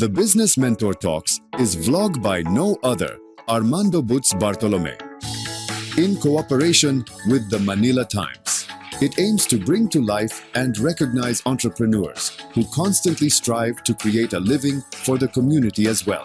The Business Mentor Talks is vlogged by no other, Armando Butz Bartolome, in cooperation with the Manila Times. It aims to bring to life and recognize entrepreneurs who constantly strive to create a living for the community as well.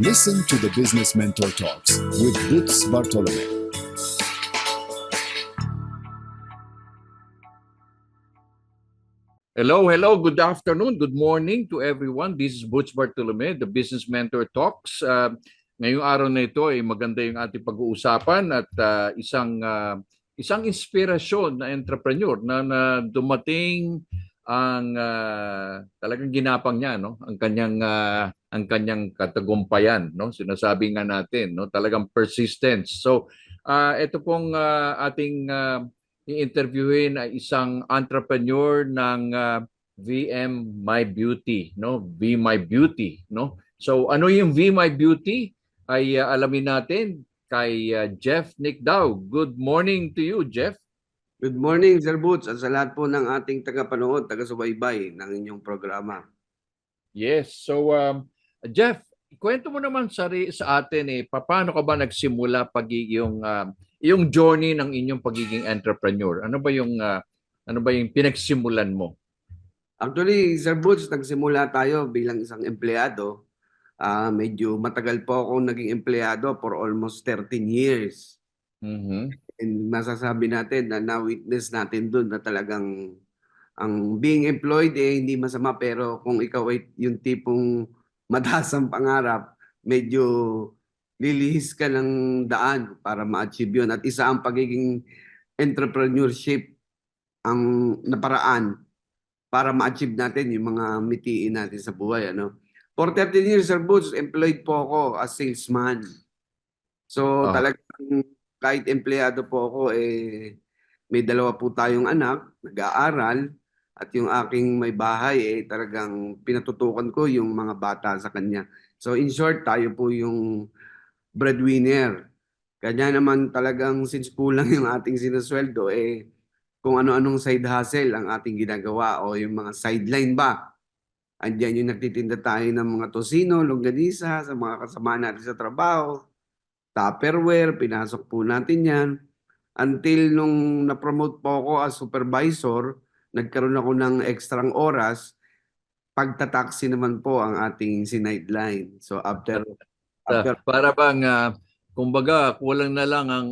Listen to the Business Mentor Talks with Butz Bartolome. Hello, good afternoon, good morning to everyone. This is Butz Bartolome, the Business Mentor Talks. Ngayong araw na ito ay maganda yung ating pag-uusapan at isang inspirasyon na entrepreneur na dumating ang talagang ginapang niya, no? Ang kanyang katagumpayan, no? Sinasabi nga natin, no? Talagang persistence. So, ito pong ating i-interviewin ay isang entrepreneur ng VM My Beauty, no? Be My Beauty, no? So, ano yung Be My Beauty? Ay alamin natin kay Jeff Nicdao. Good morning to you, Jeff. Good morning, Sir Butz, at sa lahat po ng ating tagapanood, taga-subaybay ng inyong programa. Yes. So, Jeff, kwento mo naman sa atin paano ka ba nagsimula yung journey ng inyong pagiging entrepreneur? Ano ba yung pinagsimulan mo? Actually, Sir Butz, nagsimula tayo bilang isang empleyado. Medyo matagal po akong naging empleyado for almost 13 years. Mm-hmm. And masasabi natin na na-witness natin doon na talagang ang being employed hindi masama, pero kung ikaw ay yung tipong mataas ang pangarap, medyo lilihis ka ng daan para ma-achieve yun. At isa ang pagiging entrepreneurship ang naparaan para ma-achieve natin yung mga mitiin natin sa buhay. For 13 years, Sir Butz, employed po ako as salesman. So talagang kahit empleyado po ako, may dalawa po tayong anak, nag-aaral, at yung aking may bahay, talagang pinatutukan ko yung mga bata sa kanya. So in short, tayo po yung breadwinner. Kanya naman talagang since kulang yung ating sinusweldo, kung ano-anong side hustle ang ating ginagawa o yung mga sideline ba. Andiyan yung nagtitinda tayo ng mga tosino, longganisa sa mga kasama natin sa trabaho. Tupperware, pinasok po natin yan. Until nung na-promote po ako as supervisor, nagkaroon ako ng ekstrang oras, pagtataksi naman po ang ating sideline. So after para bang kumbaga kulang na lang ang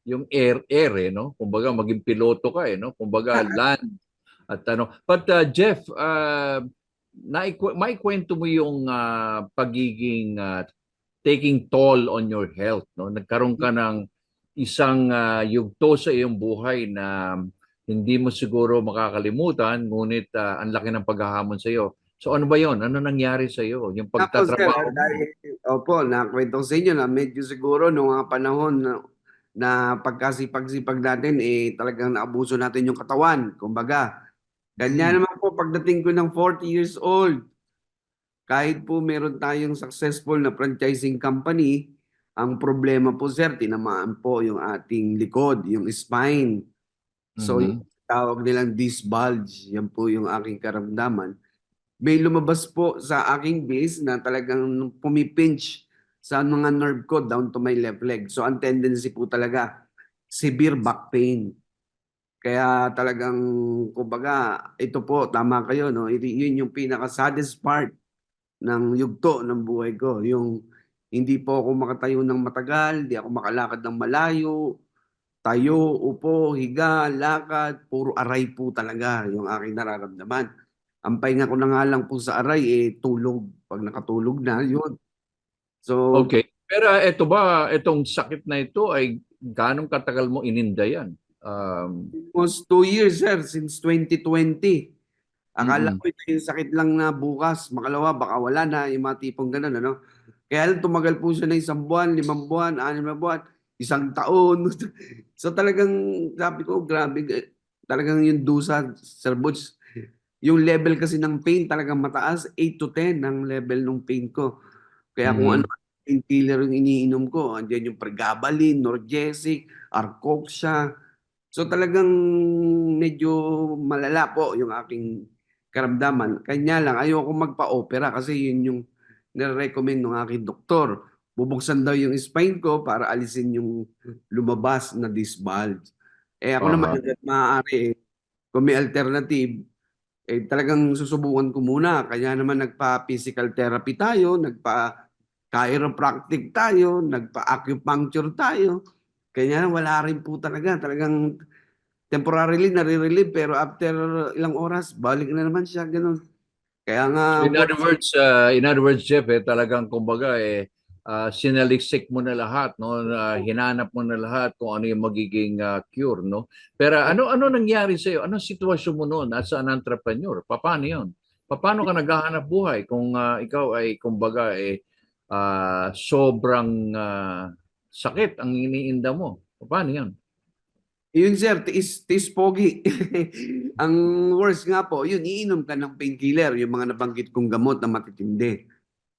yung air no? Kumbaga maging piloto ka no? Kumbaga land at ano. But Jeff, maikwento mo yung pagiging taking toll on your health, no? Nagkaroon ka ng isang yugto sa iyong buhay na hindi mo siguro makakalimutan, ngunit ang laki ng paghahamon sa iyo. So ano ba 'yon? Ano nangyari sa iyo? Yung pagtatrabaho mo? Opo, nakwento ko sa inyo na medyo siguro noong mga panahon na pagkasipag-sipag natin, talagang naabuso natin yung katawan. Kumbaga, ganyan naman po pagdating ko ng 40 years old. Kahit po meron tayong successful na franchising company, ang problema po, sir, tinamaan po yung ating likod, yung spine. So, yung tawag nilang disc bulge, yan po yung aking karamdaman. May lumabas po sa aking base na talagang pumipinch sa mga nerve ko down to my left leg. So, ang tendency po talaga, severe back pain. Kaya talagang, kumbaga, ito po, tama kayo, no? Yun yung pinaka-saddest part ng yugto ng buhay ko. Yung hindi po ako makatayo ng matagal, hindi ako makalakad ng malayo, tayo, upo, higa, lakad, puro aray po talaga yung aking nararamdaman. Ang pahinga ko na nga lang po sa aray, tulog. Pag nakatulog na, yun. So, Okay. Pero ito ba, itong sakit na ito ay ganong katagal mo ininda yan? Almost 2 years, sir, since 2020. Akala Mm-mm. ko ito yung sakit lang na bukas, makalawa, baka wala na, yung mga tipong ganun, ano? Kaya lang tumagal po siya ng 1 buwan, 5 buwan, 6 na buwan, 1 taon. So talagang sabi ko, grabe, talagang yung dusa, Sir Butch, yung level kasi ng pain talagang mataas, 8 to 10 ang level ng pain ko. Kaya kung ano Mhm. painkiller yung iniinom ko, andiyan yung pregabalin, Norgesic, Arcoxia. So talagang medyo malala po yung aking karamdaman. Kanya lang ayoko magpa-opera kasi yun yung nire-recommend ng aking doktor. Bubuksan daw yung spine ko para alisin yung lumabas na disc bulge. Eh ako naman Aha. hangga't maaari, kung may alternative, eh talagang susubukan ko muna. Kaya naman nagpa-physical therapy tayo, nagpa-chiropractic tayo, nagpa-acupuncture tayo. Kanya wala rin po talaga. Talagang temporarily nare-relieve pero after ilang oras, balik na naman siya, ganun. Kaya nga, So in other words, Jeff, talagang kumbaga sinaliksik mo na lahat, no? Hinanap mo na lahat kung ano yung magiging cure, no? Pero ano nangyari sa iyo? Anong sitwasyon mo noon as an entrepreneur? Paano 'yon? Paano ka naghahanap buhay kung ikaw ay kumbaga sobrang sakit ang iniinda mo? Paano 'yon? yun sir, tiis pogi. Ang worst nga po, yun, iinom ka ng painkiller, yung mga nabanggit kong gamot na matitindi.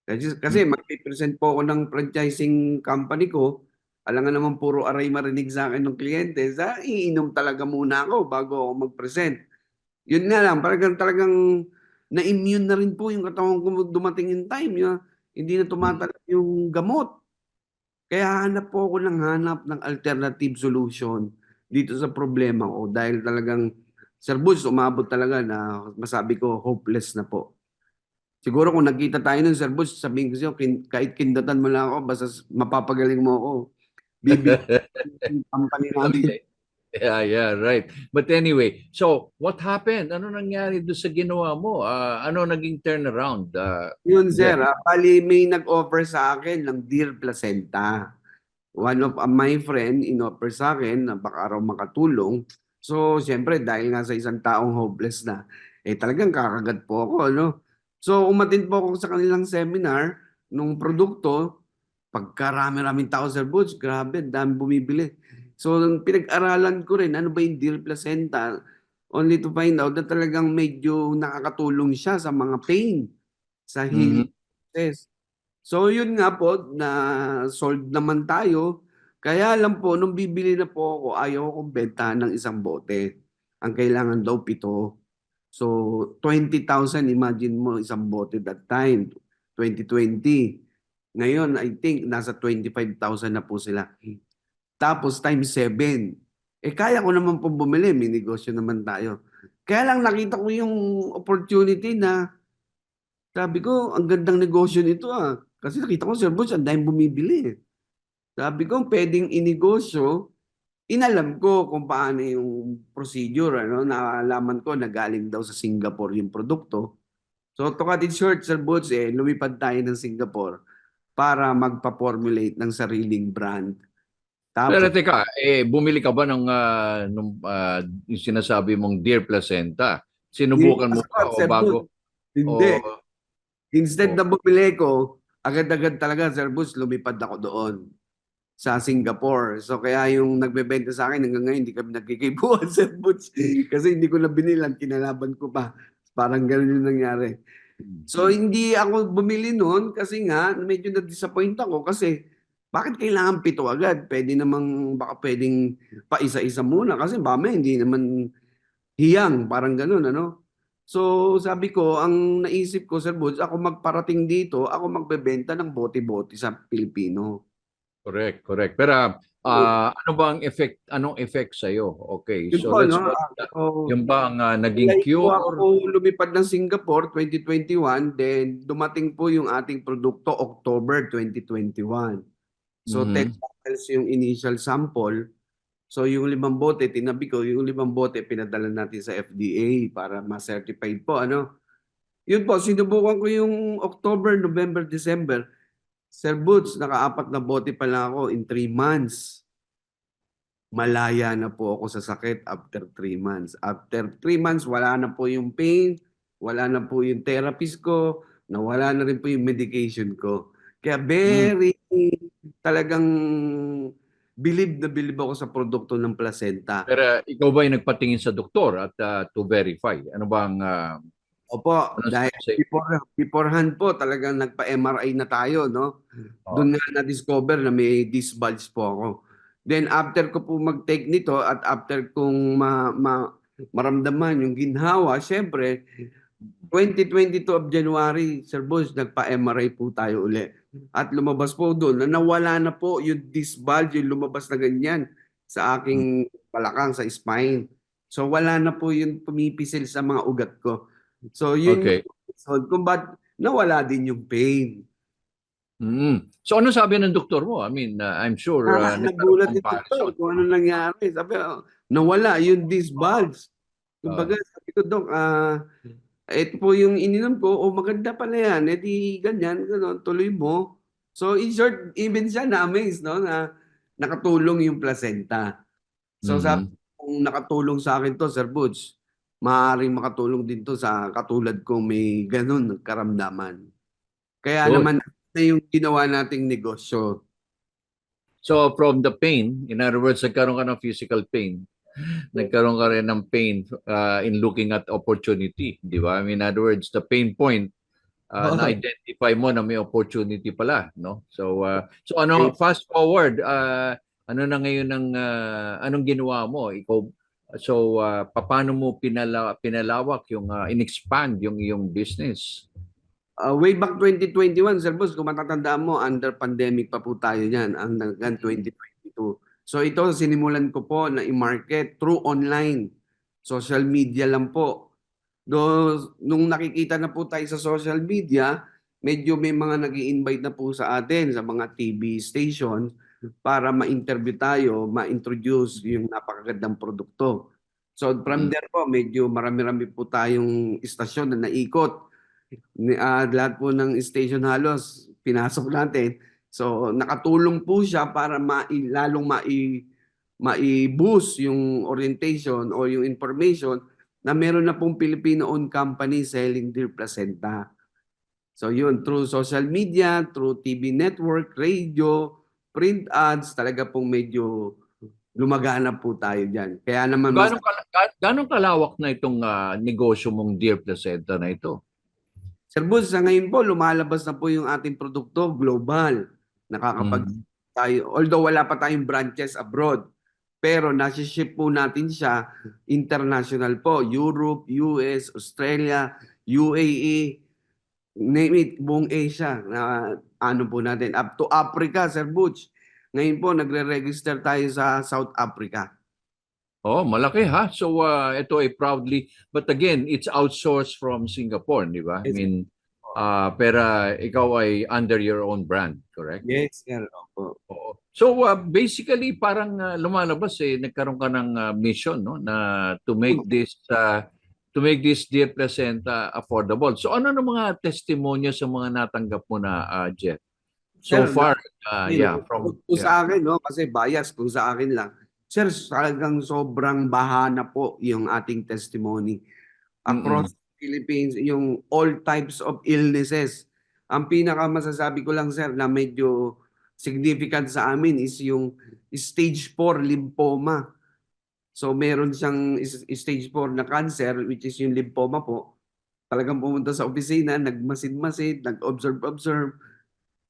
Kasi magpipresent po ako ng franchising company ko, alangan naman puro aray marinig sa akin ng kliyente, iinom talaga muna ako bago ako mag-present. Yun nga lang, talagang na-immune na rin po yung katawan ko dumating in time. Hindi na Mm. tumatalab yung gamot. Kaya hanap po ako ng hanap ng alternative solution dito sa problema ko dahil talagang Sir Butch, umabot talaga na masabi ko hopeless na po. Siguro kung nagkita tayo nun Sir Butch, sabihin ko sa'yo, kahit kindatan mo lang ako, basta mapapagaling mo ako, bibili yung company namin. Yeah, yeah, right. But anyway, so what happened? Ano nangyari doon sa ginawa mo? Ano naging turnaround, Yun Jeff? sir, bali may nag-offer sa akin ng Dear Placenta. One of my friend in-offer sa akin na baka raw makatulong. So, siyempre, dahil nga sa isang taong hopeless na, eh talagang kakagat po ako, no? So, umattend po ako sa kanilang seminar nung produkto. Pagkarami-raming tao sa booth, grabe, dami bumibili. So, pinag-aralan ko rin, ano ba yung Dear Placenta? Only to find out na talagang medyo nakakatulong siya sa mga pain, sa healing Mhm. process. So yun nga po, na sold naman tayo. Kaya lang po, nung bibili na po ako, ayaw akong benta ng isang bote. Ang kailangan daw 7. So 20,000, imagine mo isang bote that time, 2020. Ngayon, I think nasa 25,000 na po sila. Tapos times 7. Eh kaya ko naman po bumili, may negosyo naman tayo. Kaya lang nakita ko yung opportunity na sabi ko, ang gandang negosyo nito ah. Kasi nakita ko, Sir Butch, ang daming bumibili. Sabi ko, pwedeng inegosyo. Inalam ko kung paano yung procedure. Ano? Naalaman ko na galing daw sa Singapore yung produkto. So, to cut it short, Sir Butch, lumipad tayo ng Singapore para magpa-formulate ng sariling brand. Pero Tapos, teka, bumili ka ba nung yung sinasabi mong Dear Placenta? yung Sinubukan mo ba passport, o Sir Butch, bago hindi. o Instead o na bumili ko, agad-agad talaga, Sir Butch, lumipad ako doon sa Singapore. So kaya yung nagbebenta sa akin hanggang ngayon hindi kami nagkikibuan sa boots kasi hindi ko na binilan, kinalaban ko pa. Parang ganun yung nangyari. So hindi ako bumili noon kasi nga medyo na-disappoint ako kasi bakit kailangan 7 agad? Pwede namang baka pwedeng pa isa-isa muna kasi baka hindi naman hiyang, parang ganun ano. So sabi ko, ang naisip ko Sir Boots, ako magparating dito, ako magbebenta ng bote-bote sa Pilipino. correct, correct. Pero ano ba ang effect, anong effect sa iyo? Okay, Yun so po, let's no? go. So, Yung ba ang naging nilay po cure? ako lumipad ng Singapore 2021, then dumating po yung ating produkto October 2021. So, 10 Mhm. bottles yung initial sample. So, yung 5 bote, tinabi ko, yung 5 bote, pinadala natin sa FDA para ma-certified po, ano? Yun po, sinubukan ko yung October, November, December. Sir Boots, naka-4 na bote pa lang ako in 3 months. Malaya na po ako sa sakit after 3 months. After 3 months, wala na po yung pain, wala na po yung therapist ko, nawala na rin po yung medication ko. Kaya Mm. very talagang bilib ako sa produkto ng placenta. Pero ikaw ba ay nagpatingin sa doktor at to verify? Ano bang Opo, ano dahil say? beforehand po talagang nagpa-MRI na tayo, no? Oh, Doon nga na-discover na may disc bulge po ako. Then after ko po mag-take nito at after kong maramdaman yung ginhawa, syempre, 2022 of January, Sir Boss, nagpa-MRI po tayo uli. At lumabas po doon na nawala na po yung disc bulge, yung lumabas na ganyan sa aking balakang, sa spine. So wala na po yung pumipisil sa mga ugat ko. So yun okay. yung reason kung ba't nawala din yung pain. Mm. So ano sabi ng doktor mo? I mean, I'm sure nagkaroon Nagulat yung doktor comparison. kung ano nangyari. Sabi, nawala yung disc bulge. Uh, Kumbaga, sabi ko, Dok, ito po yung ininom ko, o maganda pala yan, edi ganyan, gano'n, tuloy mo. So in short, even siya na-amaze, no, na nakatulong yung placenta. So sabi mhm. kung nakatulong sa akin to, Sir Butch, maaaring makatulong din to sa katulad ko may ganun karamdaman. Kaya Good. naman na yung ginawa nating negosyo. So from the pain, in other words, nagkaroon ka ng physical pain. Nagkaroon ka rin ng pain in looking at opportunity, di ba? I mean, in other words, the pain point na-identify mo na may opportunity pala, no? So ano, fast forward, ano na ngayon ng anong ginawa mo? Ikaw, so paano mo pinalawak yung in-expand yung iyong business? Way back 2021, Sir Boss, kung matatandaan mo, under pandemic pa po tayo niyan, hanggang 2022. So ito, sinimulan ko po na i-market through online. Social media lang po. Nung nakikita na po tayo sa social media, medyo may mga nag invite na po sa atin sa mga TV station para ma-interview tayo, ma-introduce yung napakagandang produkto. So from Mm. there po, medyo marami-rami po tayong istasyon na naikot. Lahat po ng station halos pinasok natin. So nakatulong po siya para lalong mai-boost yung orientation o yung information na meron na pong Filipino-owned company selling deer placenta. So yun, through social media, through TV network, radio, print ads, talaga pong medyo lumagana po tayo dyan. Kaya naman mas Gaano kalawak na itong negosyo mong Deer Placenta na ito? Sir Bus, sa ngayon po, lumalabas na po yung ating produkto global. Nakakapag Mhm. tayo, although wala pa tayong branches abroad, pero nasi-ship po natin siya international po. Europe, US, Australia, UAE, name it, buong Asia na ano po natin. Up to Africa, Sir Butch. Ngayon po, nagre-register tayo sa South Africa. Oh, malaki ha. So ito ay proudly, but again, it's outsourced from Singapore, di ba? I Yes, mean, pero ikaw ay under your own brand, correct? yes, sir. Opo. Oo. So basically parang lumalabas nagkaroon ka ng mission, no, na to make this Dear Placenta affordable. So ano ng mga testimonya sa mga natanggap mo na Jeff? So Sir, far, yeah, from kung sa akin, no, kasi bias kung sa akin lang. Sir, talagang sobrang bahana po yung ating testimony. Mm-mm. Across the Philippines, yung all types of illnesses. Ang pinaka masasabi ko lang, sir, na medyo significant sa amin is yung stage 4 lymphoma. So meron siyang stage 4 na cancer, which is yung lymphoma po. Talagang pumunta sa opisina, nagmasid-masid, nag-observe.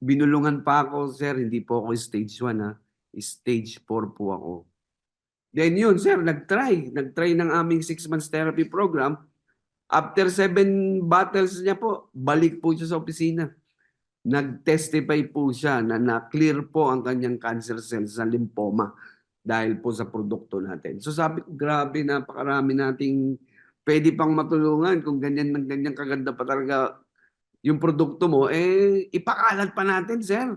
Binulungan pa ako, sir, hindi po ako stage 1 ha. Stage 4 po ako. Then yun, sir, nag-try. Nag-try ng aming 6 months therapy program. After 7 battles niya po, balik po siya sa opisina. Nag-testify po siya na na-clear po ang kanyang cancer cells sa lymphoma dahil po sa produkto natin. So sabi ko, grabe, napakarami nating pwede pang matulungan kung ganyan ng ganyan kaganda pa talaga yung produkto mo, ipakalat pa natin, sir.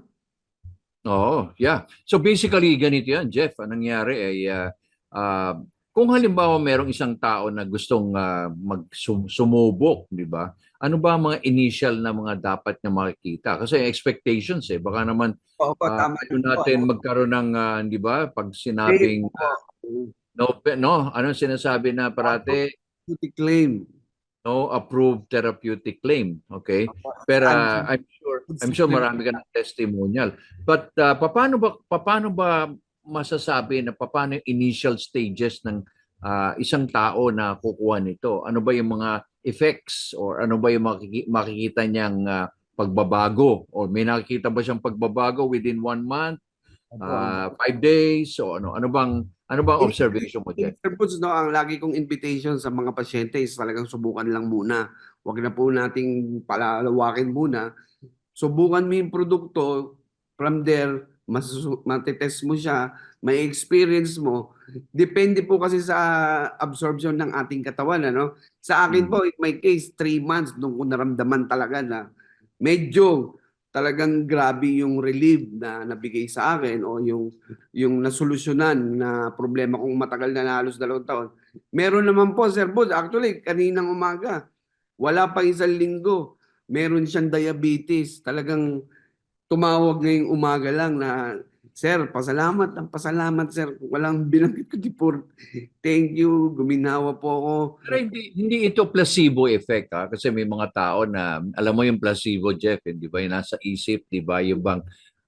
Oo, yeah. So basically, ganito yan, Jeff. Anong nangyari ay kung halimbawa merong isang tao na gustong sumubok, di ba? Ano ba ang mga initial na mga dapat niya makikita? Kasi expectations baka naman Opo, tama ano din po. natin magkaroon ng di ba? Pag Claim sinabing po. no, ano sinasabi na parate Duty claim. no approved therapeutic claim, okay? Opo. Pero Anti- I'm sure marami ka ng testimonial. But paano ba masasabi na paano yung initial stages ng isang tao na kukuha nito? Ano ba yung mga effects or ano ba yung makikita niyang pagbabago? Or may nakikita ba siyang pagbabago within 1 month, Opo. 5 days? O ano bang observation mo dyan? Sir Butch, no, ang lagi kong invitation sa mga pasyente is talagang subukan lang muna. Huwag na po nating palalawakin muna. Subukan mo yung produkto, from there, matitest mo siya, may experience mo. Depende po kasi sa absorption ng ating katawan. Ano? Sa akin po, in my case, 3 months nung ko naramdaman talaga na medyo talagang grabe yung relief na nabigay sa akin o yung nasolusyonan na problema kong matagal na halos 2 taon. Meron naman po, Sir Bud, actually, kaninang umaga, wala pa 1 linggo, meron siyang diabetes. Talagang tumawag ngayong umaga lang na, Sir, pasalamat ang pasalamat, Sir. Walang binanggit ko di po. Thank you, guminawa po ako. Pero hindi ito placebo effect kasi may mga tao na alam mo yung placebo, Jeff, di ba? Yung nasa isip, di ba? Yung bang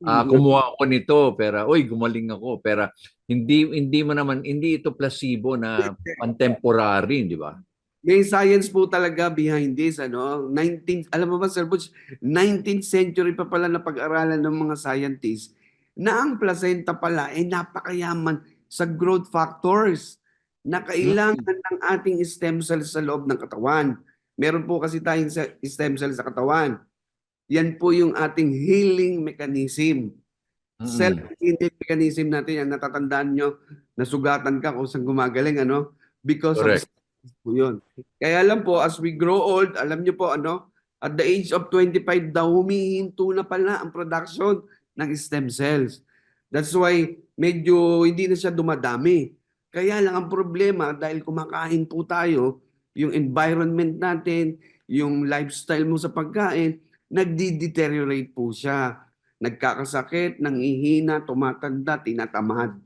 kumuha ako nito pero oy gumaling ako pero hindi ito placebo na contemporary, di ba? May science po talaga behind this. Ano? 19th, alam mo ba, Sir Butch, 19th century pa pala na pag-aralan ng mga scientists na ang placenta pala ay napakayaman sa growth factors na kailangan ng ating stem cells sa loob ng katawan. Meron po kasi tayong stem cells sa katawan. Yan po yung ating healing mechanism. Self-healing mechanism natin yan. Natatandaan nyo, nasugatan ka kung saan gumagaling, ano? Because of Correct. po yun. Kaya lang po, as we grow old, alam niyo po ano, at the age of 25 daw, humihinto na pala ang production ng stem cells. That's why medyo hindi na siya dumadami. Kaya lang ang problema, dahil kumakain po tayo, yung environment natin, yung lifestyle mo sa pagkain, nagdi-deteriorate po siya. Nagkakasakit, nangihina, tumatanda, tinatamad.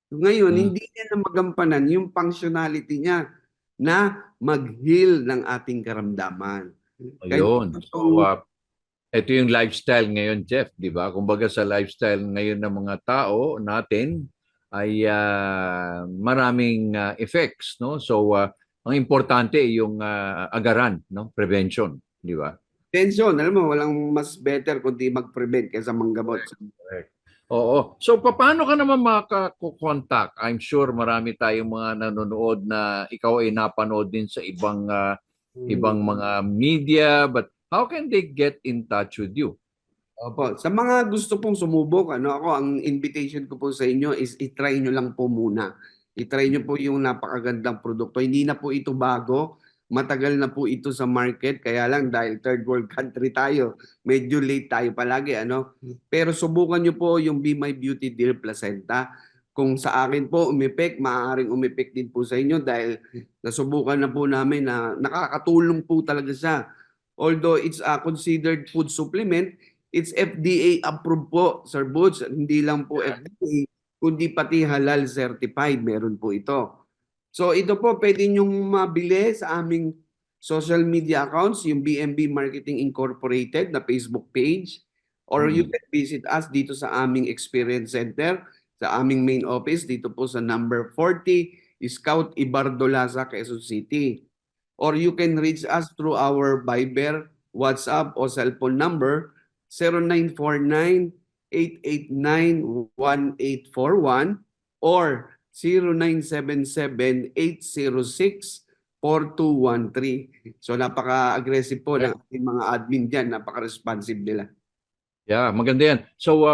Ngayon, hindi niya na magampanan yung functionality niya na mag-heal ng ating karamdaman. Ayun. So ito yung lifestyle ngayon, Jeff, di ba? Kumbaga sa lifestyle ngayon ng mga tao natin ay maraming effects, no? So ang importante yung agaran, no? Prevention, di ba? Tension, alam mo, walang mas better kundi mag-prevent kaysa manggamot. Correct. Oo. So paano ka naman makakokontak? I'm sure marami tayong mga nanonood na ikaw ay napanood din sa ibang mga media, but how can they get in touch with you? Opo. Sa mga gusto pong sumubok, ang invitation ko po sa inyo is i-try nyo lang po muna. I-try nyo po yung napakagandang produkto. Hindi na po ito bago. Matagal na po ito sa market. Kaya lang dahil third world country tayo, medyo late tayo palagi. Pero subukan nyo po yung Be My Beauty Deal Placenta. Kung sa akin po umipek, maaaring umipek din po sa inyo dahil nasubukan na po namin na nakakatulong po talaga siya. Although it's a considered food supplement, it's FDA approved po, Sir Butch. Hindi lang po FDA, kundi pati halal certified. Meron po ito. So ito po, pwede nyong mabili sa aming social media accounts, yung BMB Marketing Incorporated na Facebook page. Or you can visit us dito sa aming experience center, sa aming main office, dito po sa number 40, Scout Ibardolaza, Quezon City. Or you can reach us through our Viber, WhatsApp, o cellphone number 0949-889-1841 or 0977-806-4213. So napaka-aggressive po ng ating mga admin dyan. Napaka-responsive nila. Yeah, maganda yan. So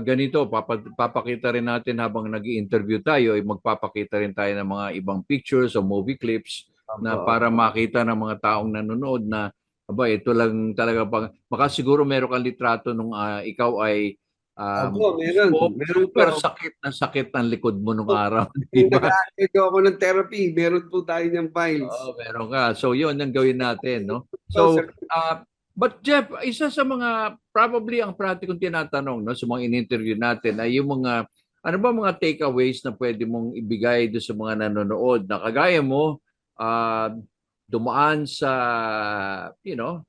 ganito, papakita rin natin habang nag-i-interview tayo, ay magpapakita rin tayo ng mga ibang pictures o movie clips na para makita ng mga taong nanonood na aba, ito lang talaga baka siguro meron kang litrato nung ikaw ay Opo, meron. Meron super po. sakit na sakit ng likod mo nung araw, di Yung ba? nag-undergo ako ng therapy, meron po tayo ng files. Oo, meron ka. So, yun ang gawin natin, no? So, sir, So, but Jeff, isa sa mga, probably ang pratikong tinatanong, no, sa mga in-interview natin ay yung mga, ano ba mga takeaways na pwede mong ibigay do sa mga nanonood na kagaya mo, dumaan sa,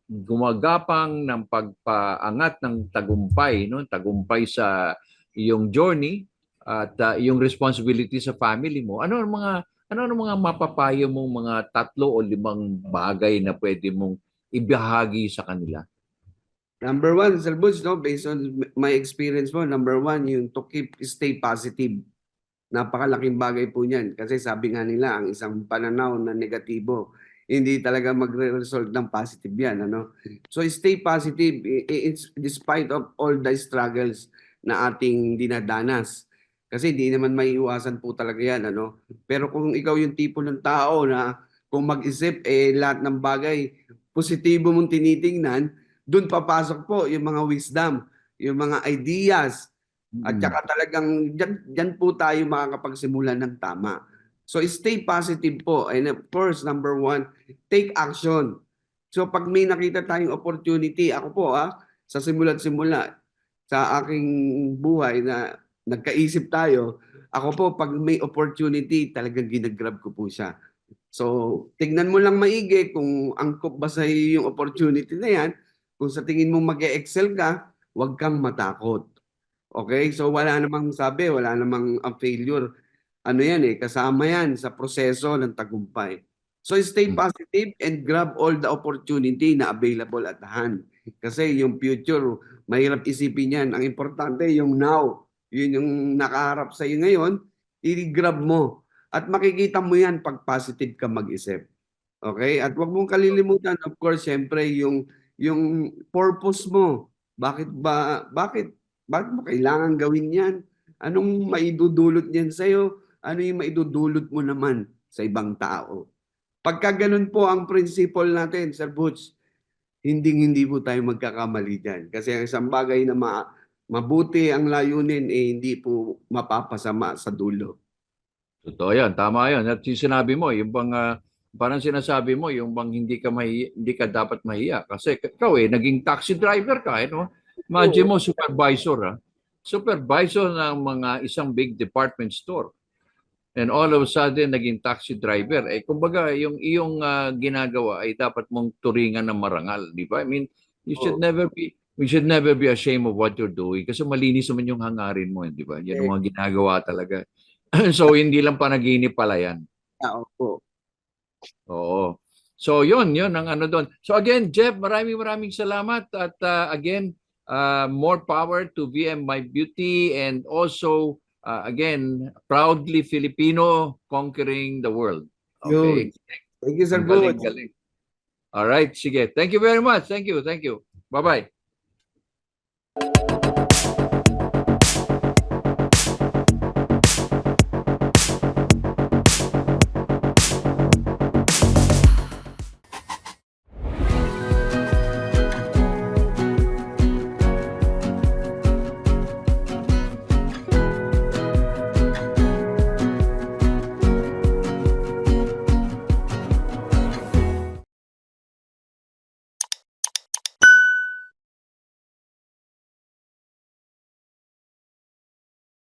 gumagapang ng pagpaangat ng tagumpay, no? Tagumpay sa iyong journey at yung responsibility sa family mo. Ano ang mga mapapayo mong mga 3 o 5 bagay na pwede mong ibahagi sa kanila? number one, Sir Butch, no, based on my experience po, number one, yung to stay positive. Napakalaking bagay po niyan. Kasi sabi nga nila, ang isang pananaw na negatibo, hindi talaga magre-result ng positive yan. Ano? So stay positive it's despite of all the struggles na ating dinadanas. Kasi di naman maiiwasan po talaga yan. Ano? Pero kung ikaw yung tipo ng tao na kung mag-isip, lahat ng bagay, positibo mong tinitingnan, doon papasok po yung mga wisdom, yung mga ideas, at saka talagang dyan po tayo makakapagsimula ng tama. So stay positive po. And of course, number one, take action. So pag may nakita tayong opportunity, ako po sa simula't-simula sa aking buhay na nagkaisip tayo, ako po pag may opportunity, talagang ginagrab ko po siya. So tignan mo lang maigi kung angkop ba sa iyo yung opportunity na yan. Kung sa tingin mo mag-e-excel ka, huwag kang matakot. Okay? So wala namang sabi, wala namang failure. Ano yan kasama yan sa proseso ng tagumpay. So stay positive and grab all the opportunity na available at hand. Kasi yung future, mahirap isipin yan. Ang importante yung now. Yun yung nakaharap sa iyo ngayon, i-grab mo. At makikita mo yan pag positive ka mag-isip. Okay? At huwag mong kalilimutan, of course, syempre yung purpose mo. Bakit mo kailangan gawin yan? Anong maidudulot niyan sa'yo? Ano yung maidudulot mo naman sa ibang tao? Pagka ganun po ang principle natin, Sir Butch, hindi po tayo magkakamali dyan. Kasi ang isang bagay na mabuti ang layunin, hindi po mapapasama sa dulo. Totoo yan, tama yan. At yung sinabi mo, yung bang, parang sinasabi mo, yung bang hindi ka dapat mahiya. Kasi ikaw naging taxi driver ka, no? Imagine mo, supervisor, supervisor ng mga isang big department store. And all of a sudden, naging taxi driver. Kumbaga, yung iyong ginagawa ay dapat mong turingan ng marangal, di ba? I mean, we should never be ashamed of what you're doing kasi malinis naman yung hangarin mo, di ba? Yan ang mga ginagawa talaga. So, hindi lang panaginip pala yan. Opo. Oo. So, yun ang ano doon. So, again, Jeff, maraming salamat. At again, more power to VM My Beauty and also, again, proudly Filipino conquering the world. Okay. Thank you, Sir Ang Butch. galing. All right. Sige. Thank you very much. Thank you. Bye-bye.